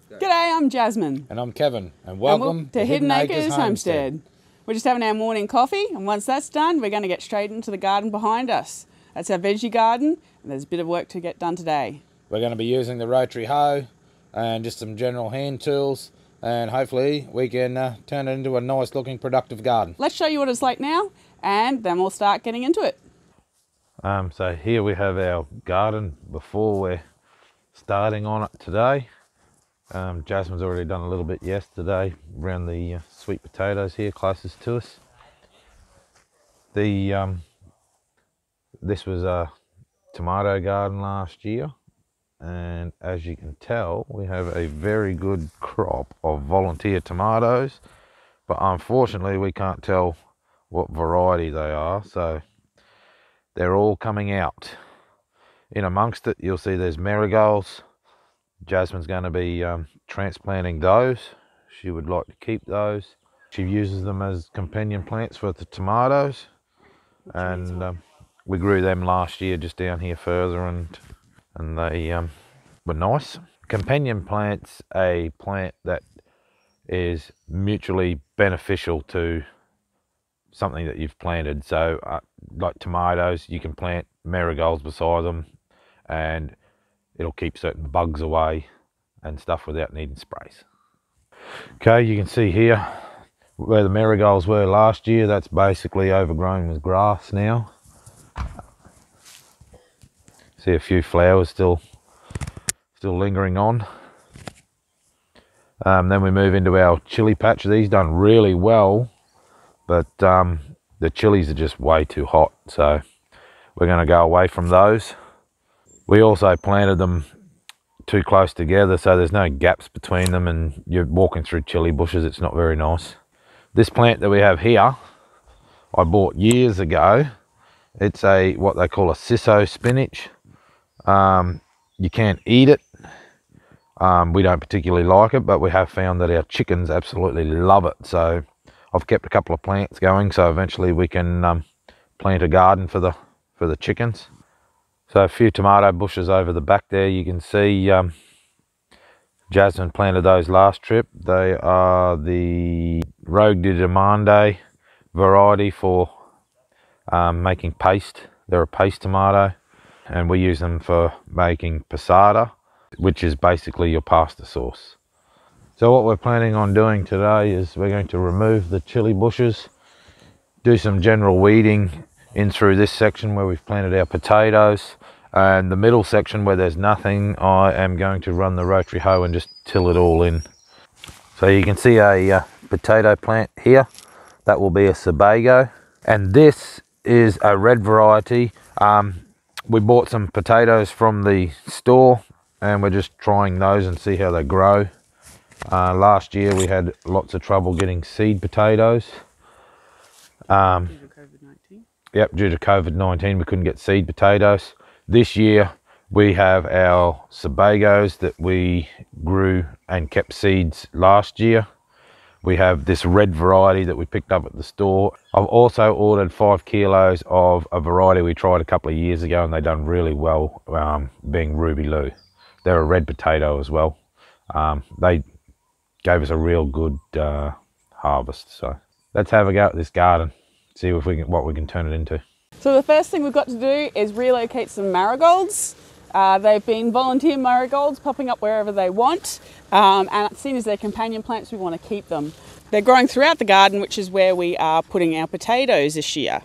G'day, I'm Jasmine. And I'm Kevin, and welcome to Hidden Acres Homestead. We're just having our morning coffee, and once that's done, we're going to get straight into the garden behind us. That's our veggie garden, and there's a bit of work to get done today. We're going to be using the rotary hoe and just some general hand tools, and hopefully we can turn it into a nice looking productive garden. Let's show you what it's like now, and then we'll start getting into it. So here we have our garden before we're starting on it today. Jasmine's already done a little bit yesterday around the sweet potatoes here closest to us. This was a tomato garden last year, and as you can tell, we have a very good crop of volunteer tomatoes, but unfortunately we can't tell what variety they are, so they're all coming out. In amongst it, you'll see there's marigolds. Jasmine's going to be transplanting those. She would like to keep those. She uses them as companion plants for the tomatoes, and we grew them last year just down here further, and they were nice. Companion plant's a plant that is mutually beneficial to something that you've planted. So like tomatoes, you can plant marigolds beside them and it'll keep certain bugs away and stuff without needing sprays. Okay, you can see here where the marigolds were last year. That's basically overgrown with grass now. See a few flowers still lingering on. Then we move into our chili patch. These done really well, but the chilies are just way too hot, so we're going to go away from those. We also planted them too close together, so there's no gaps between them, and you're walking through chili bushes. It's not very nice. This plant that we have here, I bought years ago. It's what they call a ciso spinach. You can't eat it. We don't particularly like it, but we have found that our chickens absolutely love it. So I've kept a couple of plants going, so eventually we can plant a garden for the chickens. So a few tomato bushes over the back there. You can see Jasmine planted those last trip. They are the Rogue de Demande variety for making paste. They're a paste tomato, and we use them for making passata, which is basically your pasta sauce. So what we're planning on doing today is we're going to remove the chili bushes, do some general weeding in through this section where we've planted our potatoes, and the middle section where there's nothing, I am going to run the rotary hoe and just till it all in. So you can see a potato plant here. That will be a Sebago, and this is a red variety. We bought some potatoes from the store, and we're just trying those and see how they grow. Last year we had lots of trouble getting seed potatoes. Yep, due to COVID-19 we couldn't get seed potatoes. This year we have our Sebagos that we grew and kept seeds last year. We have this red variety that we picked up at the store. I've also ordered 5 kilos of a variety we tried a couple of years ago, and they done really well, being Ruby Lou. They're a red potato as well. They gave us a real good harvest. So let's have a go at this garden, see if what we can turn it into. So the first thing we've got to do is relocate some marigolds. They've been volunteer marigolds popping up wherever they want, and seeing as they're companion plants, we want to keep them. They're growing throughout the garden, which is where we are putting our potatoes this year.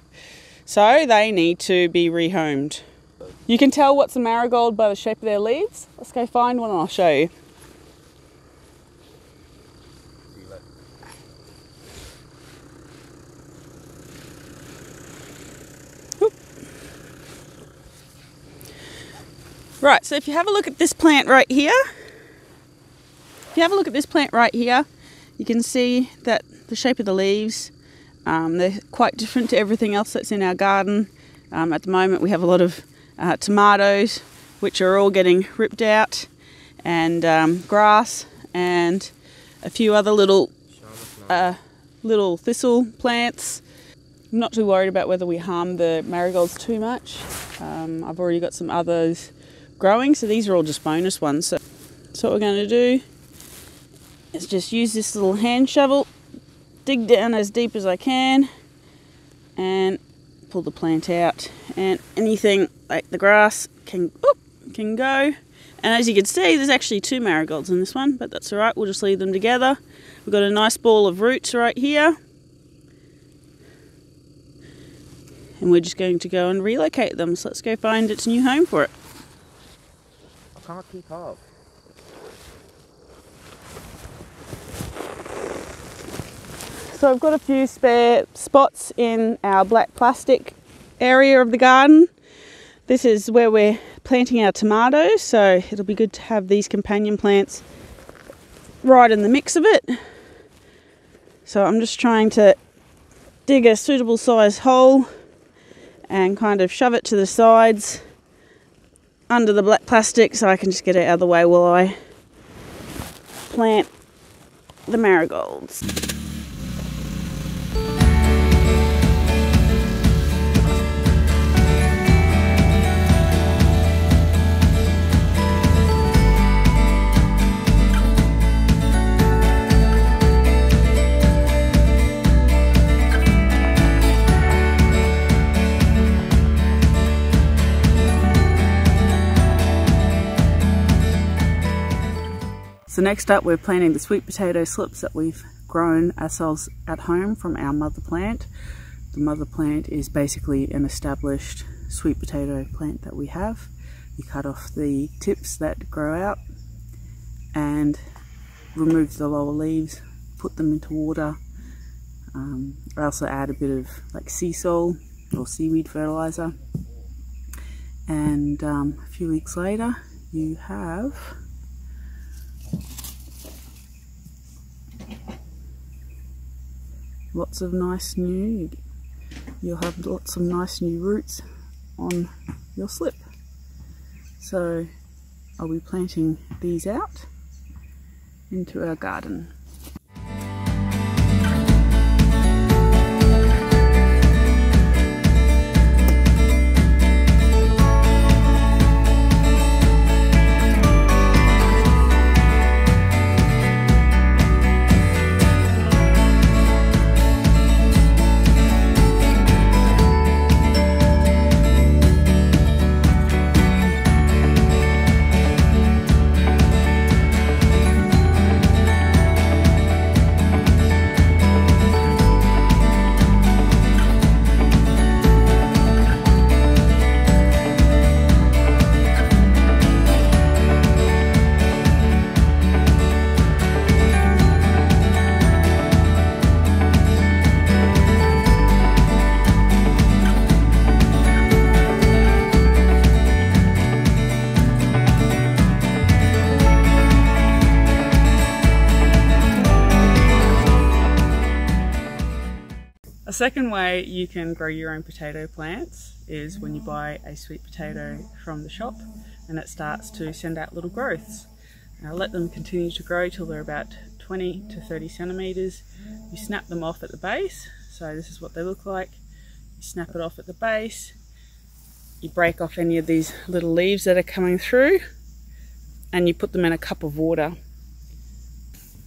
So they need to be rehomed. You can tell what's a marigold by the shape of their leaves. Let's go find one and I'll show you. Right, so if you have a look at this plant right here, you can see that the shape of the leaves, they're quite different to everything else that's in our garden. At the moment we have a lot of tomatoes, which are all getting ripped out, and grass, and a few other little thistle plants. I'm not too worried about whether we harm the marigolds too much. I've already got some others growing, so these are all just bonus ones. So what we're going to do is just use this little hand shovel, dig down as deep as I can, and pull the plant out. And anything like the grass can go. And as you can see, there's actually 2 marigolds in this one, but that's alright, we'll just leave them together. We've got a nice ball of roots right here. And we're just going to go and relocate them. So let's go find its new home for it. I can't keep up. So I've got a few spare spots in our black plastic area of the garden. This is where we're planting our tomatoes, so it'll be good to have these companion plants right in the mix of it. So I'm just trying to dig a suitable size hole and kind of shove it to the sides under the black plastic so I can just get it out of the way while I plant the marigolds. So next up, we're planting the sweet potato slips that we've grown ourselves at home from our mother plant. The mother plant is basically an established sweet potato plant that we have. You cut off the tips that grow out and remove the lower leaves, put them into water. I also add a bit of like sea salt or seaweed fertilizer. And a few weeks later, you have lots of nice you'll have lots of nice new roots on your slip. So I'll be planting these out into our garden. A second way you can grow your own potato plants is when you buy a sweet potato from the shop and it starts to send out little growths. Now let them continue to grow till they're about 20 to 30 centimeters. You snap them off at the base, so this is what they look like. You snap it off at the base, you break off any of these little leaves that are coming through and you put them in a cup of water.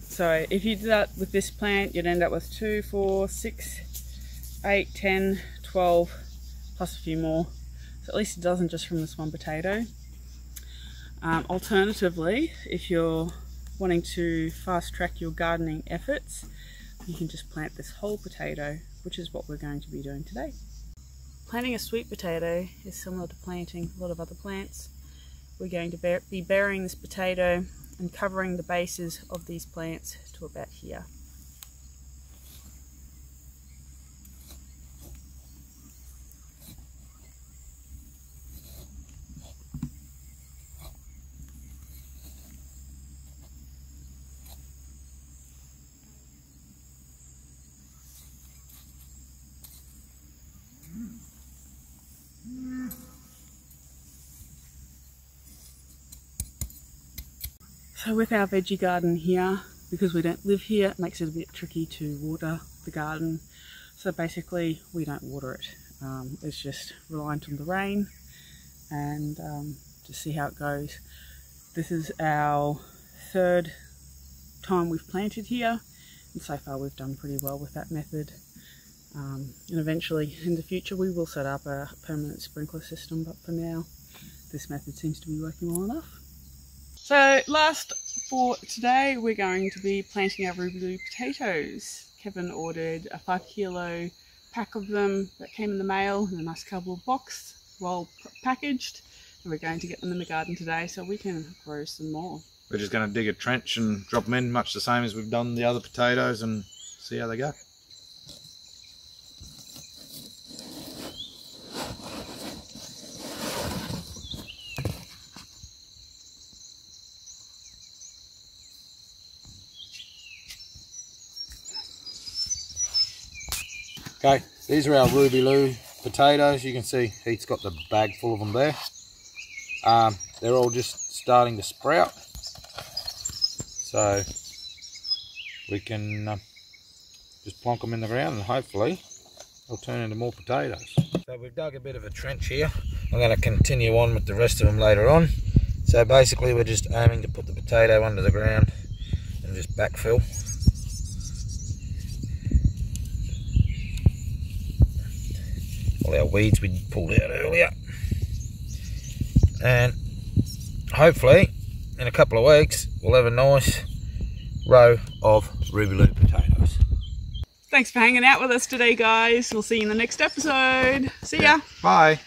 So if you do that with this plant, you'd end up with 2, 4, 6, 8, 10, 12, plus a few more. So at least a dozen just from this one potato. Alternatively, if you're wanting to fast track your gardening efforts, you can just plant this whole potato, which is what we're going to be doing today. Planting a sweet potato is similar to planting a lot of other plants. We're going to be burying this potato and covering the bases of these plants to about here. So with our veggie garden here, because we don't live here, it makes it a bit tricky to water the garden. So basically we don't water it. It's just reliant on the rain and to see how it goes. This is our third time we've planted here, and so far we've done pretty well with that method. And eventually in the future we will set up a permanent sprinkler system, but for now this method seems to be working well enough. So last for today, we're going to be planting our ruby blue potatoes. Kevin ordered a 5 kilo pack of them that came in the mail in a nice cardboard box, well packaged, and we're going to get them in the garden today so we can grow some more. We're just going to dig a trench and drop them in, much the same as we've done the other potatoes, and see how they go. Okay, these are our ruby blue potatoes. You can see Heath's got the bag full of them there. They're all just starting to sprout, so we can just plonk them in the ground and hopefully they'll turn into more potatoes. So we've dug a bit of a trench here. I'm going to continue on with the rest of them later on. So basically we're just aiming to put the potato under the ground and just backfill. All our weeds we pulled out earlier, and hopefully in a couple of weeks we'll have a nice row of ruby blue potatoes. Thanks for hanging out with us today, guys. We'll see you in the next episode. See ya. Bye.